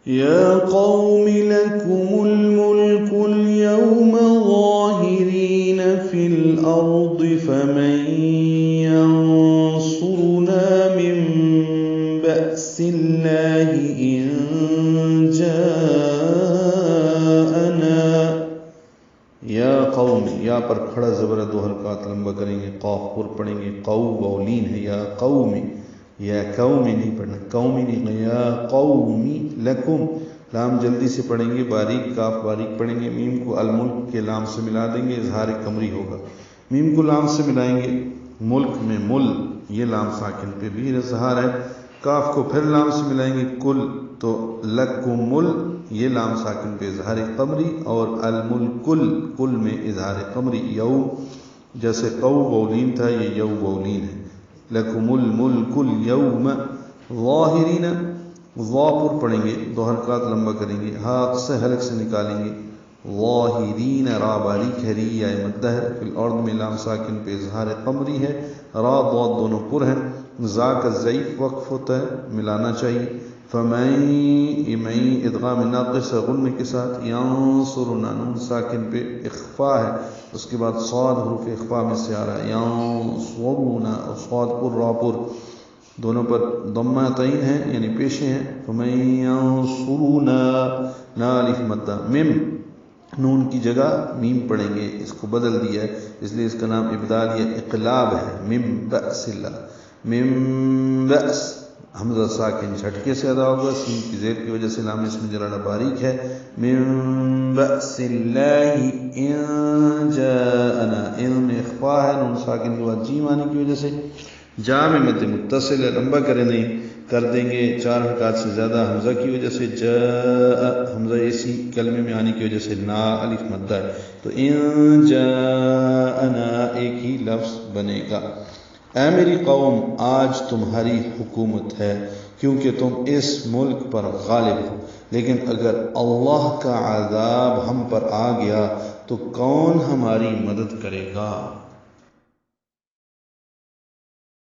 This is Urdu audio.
يا قوم لكم الملك اليوم ظاهرين في الأرض فمن ينصرنا من بأس الله إن جاءنا یا قوم، یا پر کھڑا زبر دو حرکات لمبا کریں گے، قاف پر پڑھیں گے، قو بولین ہے، یا قومی، یا قومی نہیں پڑھنا، قومی نہیں، یا قومی لکم، لام جلدی سے پڑھیں گے، باریک کاف باریک پڑھیں گے، میم کو الملک کے لام سے ملا دیں گے، اظہار قمری ہوگا، میم کو لام سے ملائیں گے، ملک میں مل، یہ لام ساکن پہ بھی اظہار ہے، کاف کو پھر لام سے ملائیں گے، کل، تو لکمل، یہ لام ساکن پہ اظہار قمری، اور الملکل، کل میں اظہار قمری، یوم جیسے قو بولین تھا، یہ یو بولین ہے، لکم الملک اليوم ظاہرین، وا پر پڑھیں گے، دو حرکات لمبا کریں گے، ہاتھ سے حلق سے نکالیں گے، ظاہرین، را باریک ہے، ری یا مدہ ہے، فی الارض میں لام ساکن پہ اظہار قمری ہے، را ضاد دونوں پر ہیں، زا کا ضعیف وقف ہوتا ہے، ملانا چاہیے، فمن ادغام ناقص غن کے ساتھ، ینصرنا نون ساکن پہ اخفا ہے، اس کے بعد صاد حروف اخفا میں سے آ رہا ہے، ینصرنا، اور صاد پر را پر دونوں پر ضمہ تعین ہیں یعنی پیشے ہیں، فمن ینصرنا، نا الف مدہ، مم نون کی جگہ میم پڑھیں گے، اس کو بدل دیا ہے، اس لیے اس کا نام ابدال یا اقلاب ہے، من بأس اللہ، من بأس، حمزہ ساکن جھٹکے سے ادا ہوگا، سین کی زیر کی وجہ سے لام اس میں جلانا باریک ہے، من بأس اللہ ان جاءنا، ان میں اخفا ہے، نون ساکن کے بعد جیم آنے کی وجہ سے، جا میں مد متصل ہے، لمبا کریں نہیں کر دیں گے 4 حرکات سے زیادہ، حمزہ کی وجہ سے، جاء حمزہ اسی کلمے میں آنے کی وجہ سے، نا الف مدہ ہے، تو ان جاءنا ایک ہی لفظ بنے گا۔ اے میری قوم، آج تمہاری حکومت ہے کیونکہ تم اس ملک پر غالب ہو، لیکن اگر اللہ کا عذاب ہم پر آ گیا تو کون ہماری مدد کرے گا؟